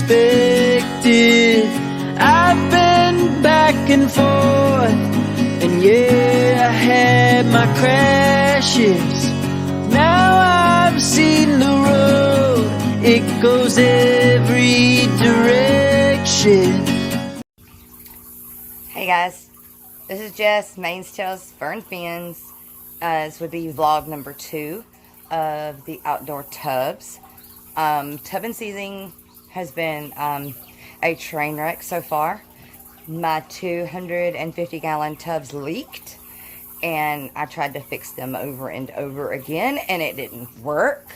unexpected. I've been back and forth, and yeah, I had my crashes. Now I've seen the road, it goes every direction. Hey guys, this is Jess, Mains, Tails, Fern Fins. This would be vlog number 2 of the outdoor tubs. Tubbing season has been a train wreck so far. My 250 gallon tubs leaked, and I tried to fix them over and over again, and it didn't work.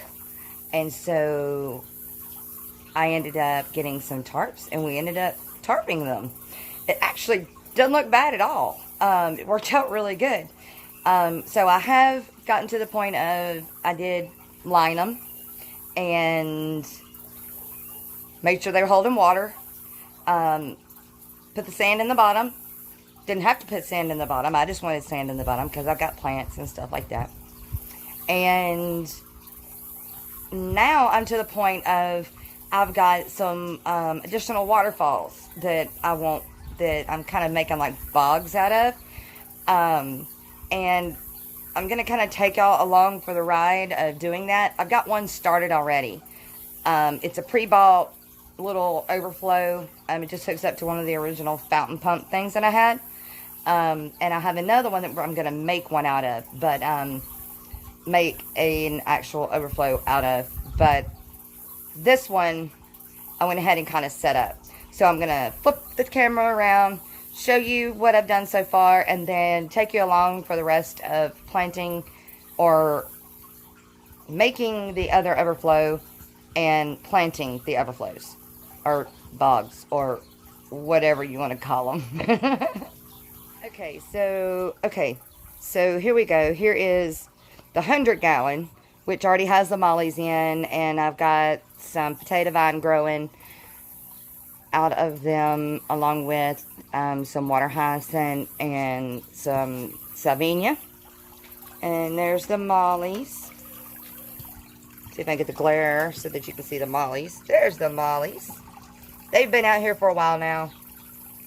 And so I ended up getting some tarps, and we ended up tarping them. It actually doesn't look bad at all. It worked out really good. So I have gotten to the point of, I did line them and made sure they were holding water. Put the sand in the bottom. Didn't have to put sand in the bottom. I just wanted sand in the bottom because I've got plants and stuff like that. And now I'm to the point of, I've got some additional waterfalls that I'm kind of making like bogs out of. And I'm going to kind of take y'all along for the ride of doing that. I've got one started already. It's a pre-bought little overflow. It just hooks up to one of the original fountain pump things that I had. And I have another one that I'm going to make one out of, but make an actual overflow out of. But this one, I went ahead and kind of set up. So I'm going to flip the camera around, show you what I've done so far, and then take you along for the rest of planting or making the other overflow and planting the overflows or bogs or whatever you want to call them. Okay, so here we go. Here is the 100 gallon, which already has the mollies in, and I've got some potato vine growing out of them, along with some water hyacinth and some salvinia. And there's the mollies. See if I can get the glare so that you can see the mollies. There's the mollies. They've been out here for a while now.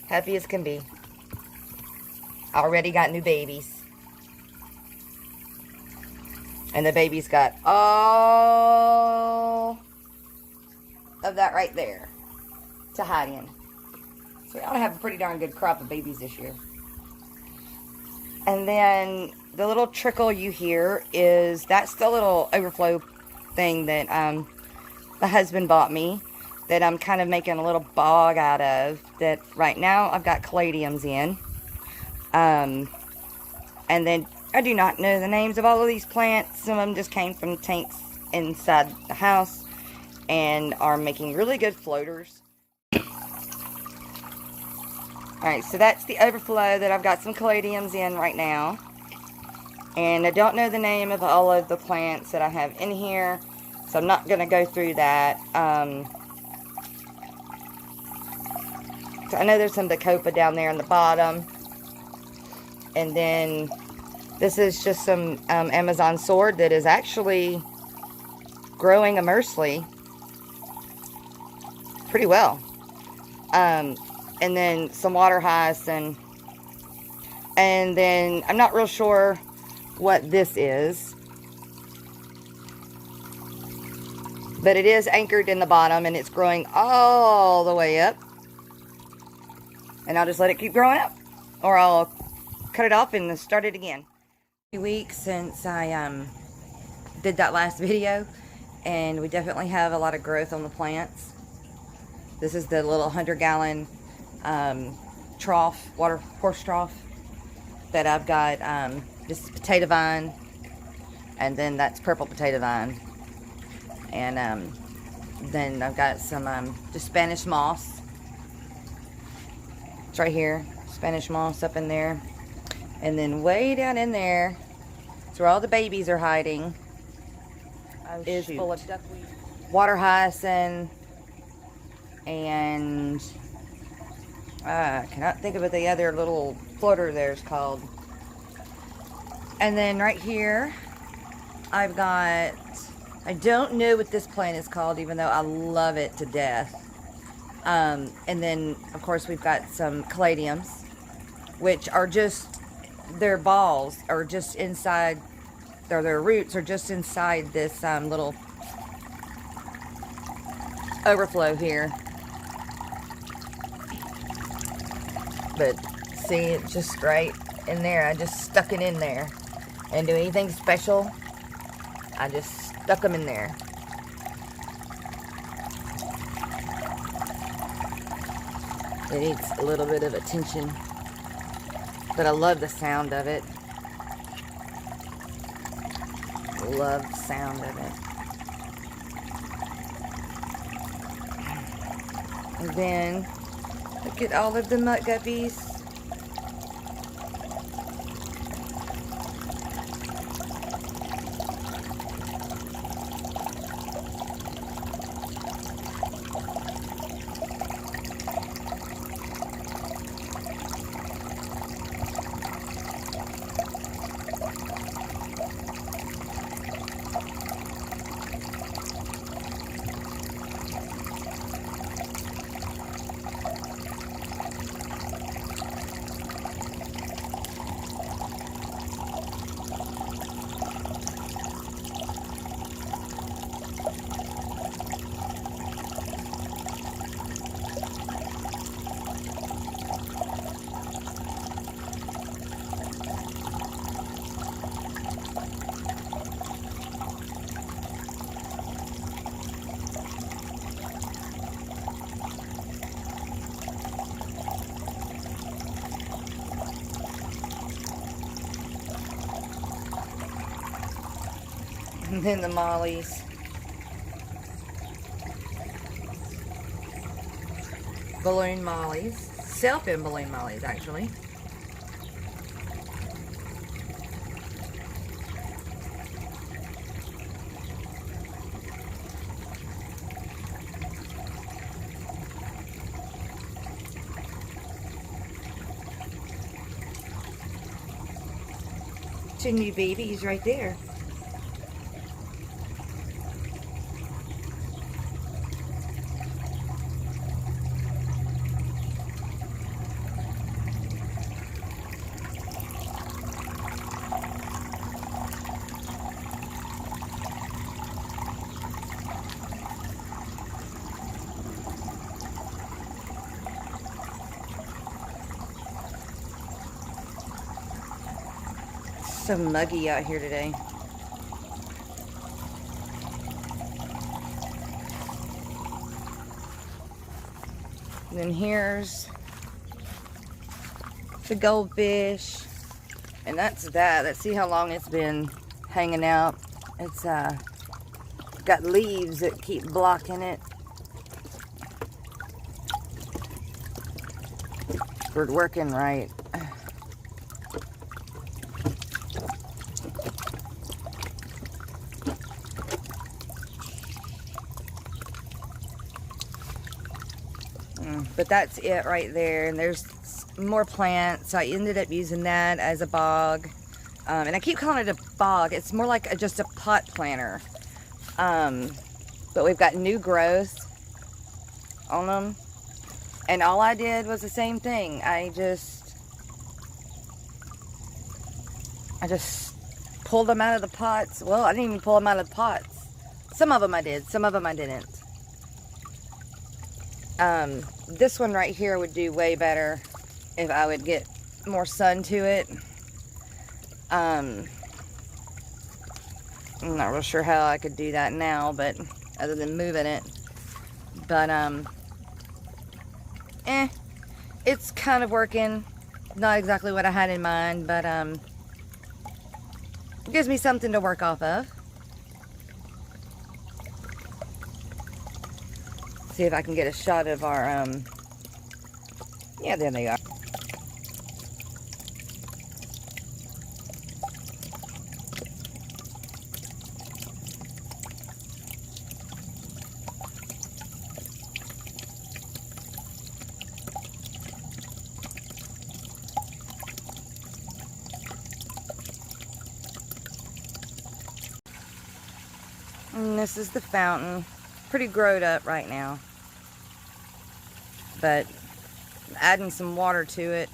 Happy as can be. Already got new babies. And the babies got all of that right there to hide in. So we ought to have a pretty darn good crop of babies this year. And then the little trickle you hear is, that's the little overflow thing that my husband bought me, that I'm kind of making a little bog out of, that right now I've got caladiums in. And then I do not know the names of all of these plants. Some of them just came from tanks inside the house and are making really good floaters. Alright, so that's the overflow that I've got some caladiums in right now. And I don't know the name of all of the plants that I have in here, so I'm not going to go through that. So I know there's some Bacopa down there in the bottom. And then this is just some Amazon sword that is actually growing immersely pretty well. And then some water hyacinth. And then I'm not real sure what this is, but it is anchored in the bottom and it's growing all the way up. And I'll just let it keep growing up, or I'll cut it off and start it again. A few weeks since I did that last video, and we definitely have a lot of growth on the plants. This is the little 100 gallon trough, horse trough that I've got. This is potato vine, and then that's purple potato vine, and then I've got some just Spanish moss. It's right here, Spanish moss up in there, and then way down in there, it's where all the babies are hiding, is full of duckweed, water hyacinth, and I cannot think of what the other little floater there's called. And then right here, I've got, I don't know what this plant is called, even though I love it to death. And then, of course, we've got some caladiums, which are just, their balls are just inside, or their roots are just inside this little overflow here. But see, it's just right in there. I just stuck it in there. And do anything special. I just stuck them in there. It needs a little bit of attention. But I love the sound of it. Love the sound of it. And then, look at all of the mutt guppies. And then the mollies. Balloon mollies. Self-in balloon mollies, actually. Two new babies right there. So muggy out here today. And then here's the goldfish. And that's that. Let's see how long it's been hanging out. It's got leaves that keep blocking it. We're working right. But that's it right there, and there's more plants. So I ended up using that as a bog, and I keep calling it a bog. It's more like just a pot planter, but we've got new growth on them, and all I did was the same thing. I just pulled them out of the pots. Well, I didn't even pull them out of the pots. Some of them I did, some of them I didn't. This one right here would do way better if I would get more sun to it. I'm not real sure how I could do that now, but other than moving it. But, it's kind of working. Not exactly what I had in mind, but, it gives me something to work off of. See if I can get a shot of our, yeah, there they are. And this is the fountain. Pretty growed up right now. but adding some water to it.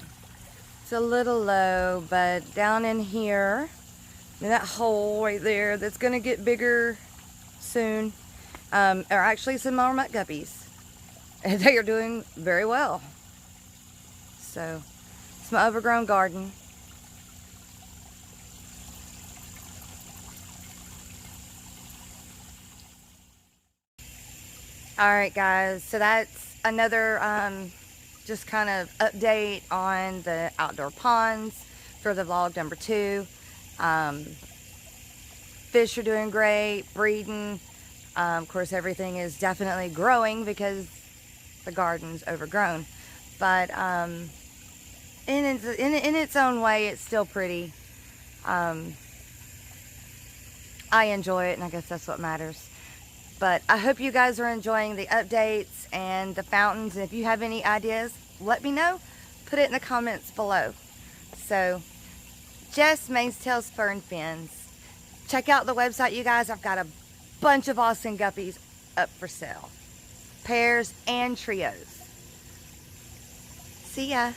It's a little low, but down in here, in that hole right there, that's gonna get bigger soon, are actually some more mutt guppies. And they are doing very well. So, it's my overgrown garden. Alright guys, so that's another just kind of update on the outdoor ponds for the vlog number 2. Fish are doing great, breeding. Of course, everything is definitely growing because the garden's overgrown. But in its own way, it's still pretty. I enjoy it, and I guess that's what matters. But I hope you guys are enjoying the updates and the fountains. And if you have any ideas, let me know. Put it in the comments below. So, Jess Mainstails Fern Fins. Check out the website, you guys. I've got a bunch of awesome guppies up for sale. Pairs and trios. See ya.